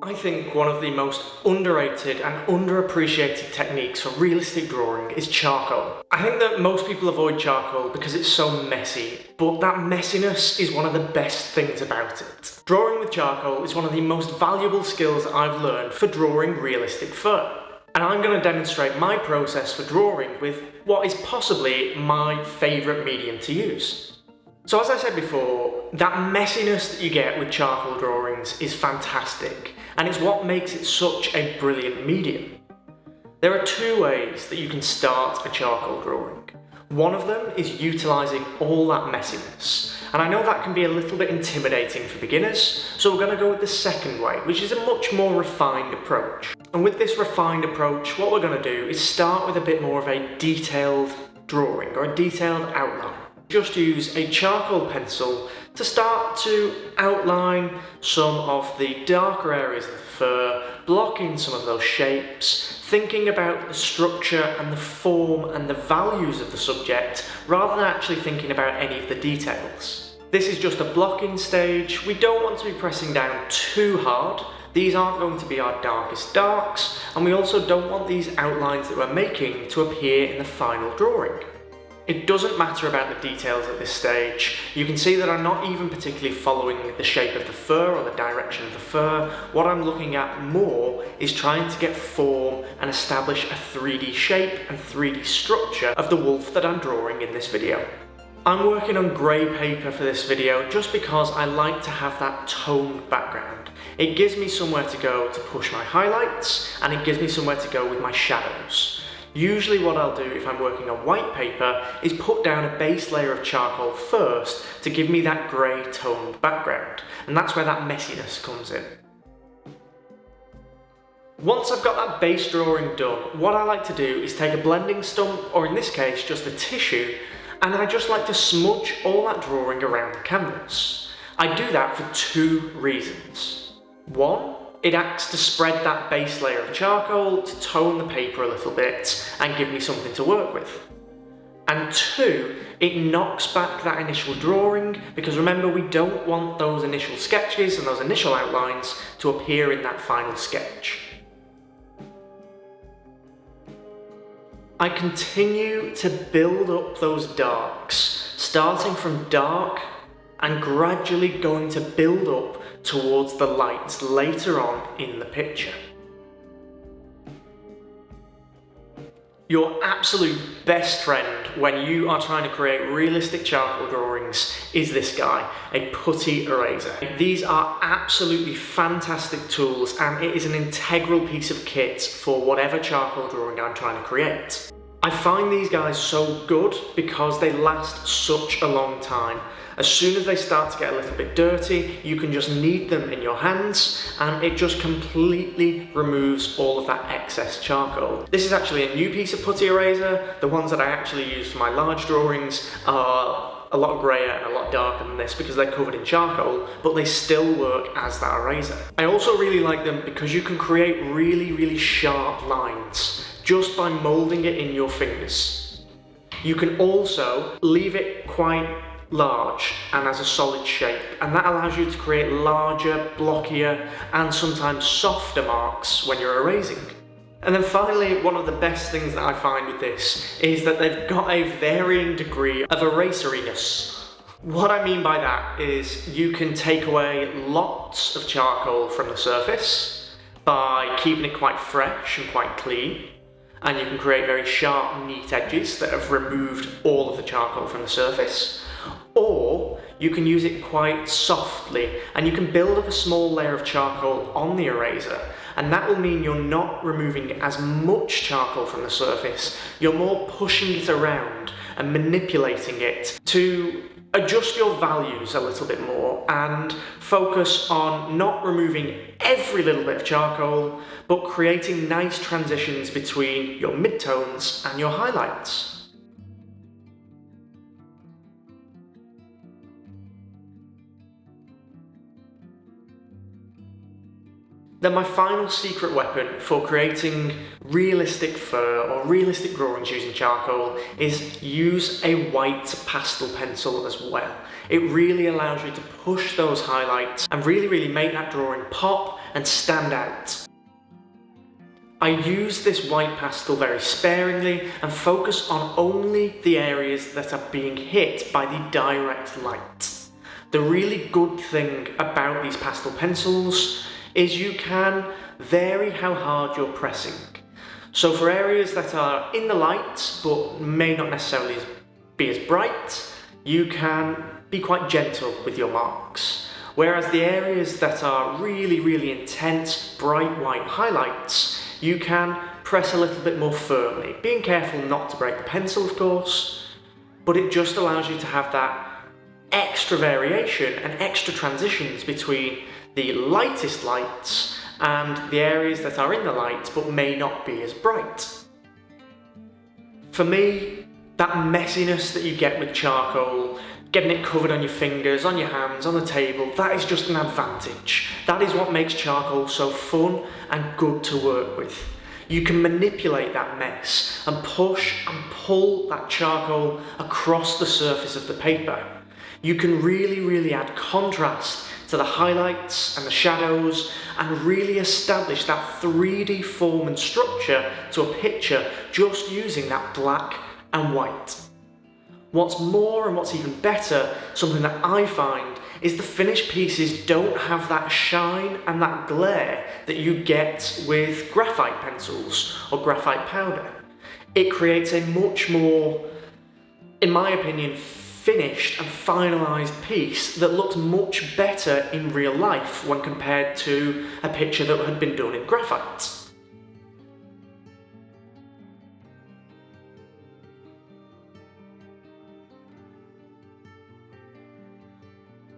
I think one of the most underrated and underappreciated techniques for realistic drawing is charcoal. I think that most people avoid charcoal because it's so messy, but that messiness is one of the best things about it. Drawing with charcoal is one of the most valuable skills that I've learned for drawing realistic fur. And I'm going to demonstrate my process for drawing with what is possibly my favourite medium to use. So as I said before, that messiness that you get with charcoal drawings is fantastic, and it's what makes it such a brilliant medium. There are two ways that you can start a charcoal drawing. One of them is utilising all that messiness, and I know that can be a little bit intimidating for beginners, so we're going to go with the second way, which is a much more refined approach. And with this refined approach, what we're going to do is start with a bit more of a detailed drawing, or a detailed outline. Just use a charcoal pencil to start to outline some of the darker areas of the fur, block in some of those shapes, thinking about the structure and the form and the values of the subject, rather than actually thinking about any of the details. This is just a blocking stage. We don't want to be pressing down too hard. These aren't going to be our darkest darks, and we also don't want these outlines that we're making to appear in the final drawing. It doesn't matter about the details at this stage. You can see that I'm not even particularly following the shape of the fur or the direction of the fur. What I'm looking at more is trying to get form and establish a 3D shape and 3D structure of the wolf that I'm drawing in this video. I'm working on grey paper for this video just because I like to have that toned background. It gives me somewhere to go to push my highlights, and it gives me somewhere to go with my shadows. Usually what I'll do if I'm working on white paper is put down a base layer of charcoal first to give me that grey toned background, and that's where that messiness comes in. Once I've got that base drawing done, what I like to do is take a blending stump, or in this case just a tissue, and I just like to smudge all that drawing around the canvas. I do that for two reasons. One, it acts to spread that base layer of charcoal, to tone the paper a little bit and give me something to work with. And two, it knocks back that initial drawing, because remember, we don't want those initial sketches and those initial outlines to appear in that final sketch. I continue to build up those darks, starting from dark and gradually going to build up towards the lights later on in the picture. Your absolute best friend when you are trying to create realistic charcoal drawings is this guy, a putty eraser. These are absolutely fantastic tools, and it is an integral piece of kit for whatever charcoal drawing I'm trying to create. I find these guys so good because they last such a long time. As soon as they start to get a little bit dirty, you can just knead them in your hands, and it just completely removes all of that excess charcoal. This is actually a new piece of putty eraser. The ones that I actually use for my large drawings are a lot grayer and a lot darker than this because they're covered in charcoal, but they still work as that eraser. I also really like them because you can create really sharp lines just by moulding it in your fingers. You can also leave it quite large and as a solid shape, and that allows you to create larger, blockier, and sometimes softer marks when you're erasing. And then finally, one of the best things that I find with this is that they've got a varying degree of eraseriness. What I mean by that is you can take away lots of charcoal from the surface by keeping it quite fresh and quite clean, and you can create very sharp, neat edges that have removed all of the charcoal from the surface. Or you can use it quite softly, and you can build up a small layer of charcoal on the eraser, and that will mean you're not removing as much charcoal from the surface. You're more pushing it around and manipulating it to adjust your values a little bit more and focus on not removing every little bit of charcoal, but creating nice transitions between your midtones and your highlights. Then my final secret weapon for creating realistic fur or realistic drawings using charcoal is use a white pastel pencil as well. It really allows you to push those highlights and really make that drawing pop and stand out. I use this white pastel very sparingly and focus on only the areas that are being hit by the direct light. The really good thing about these pastel pencils is you can vary how hard you're pressing. So for areas that are in the light but may not necessarily be as bright, you can be quite gentle with your marks. Whereas the areas that are really intense, bright white highlights, you can press a little bit more firmly, being careful not to break the pencil of course, but it just allows you to have that extra variation and extra transitions between the lightest lights and the areas that are in the light but may not be as bright. For me, that messiness that you get with charcoal, getting it covered on your fingers, on your hands, on the table, that is just an advantage. That is what makes charcoal so fun and good to work with. You can manipulate that mess and push and pull that charcoal across the surface of the paper. You can really add contrast to the highlights and the shadows and really establish that 3D form and structure to a picture just using that black and white. What's more and what's even better, something that I find, is the finished pieces don't have that shine and that glare that you get with graphite pencils or graphite powder. It creates a much more, in my opinion, finished and finalised piece that looks much better in real life when compared to a picture that had been done in graphite.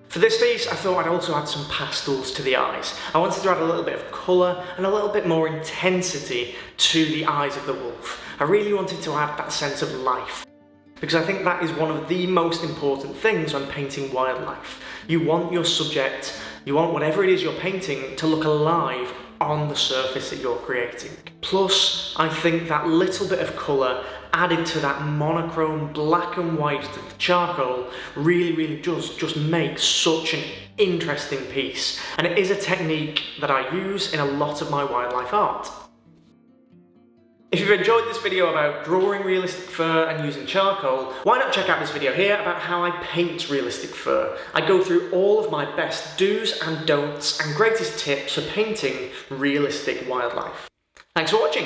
For this piece, I thought I'd also add some pastels to the eyes. I wanted to add a little bit of colour and a little bit more intensity to the eyes of the wolf. I really wanted to add that sense of life, because I think that is one of the most important things when painting wildlife. You want your subject, you want whatever it is you're painting to look alive on the surface that you're creating. Plus, I think that little bit of colour added to that monochrome black and white of the charcoal really does just make such an interesting piece. And it is a technique that I use in a lot of my wildlife art. If you've enjoyed this video about drawing realistic fur and using charcoal, why not check out this video here about how I paint realistic fur. I go through all of my best do's and don'ts and greatest tips for painting realistic wildlife. Thanks for watching.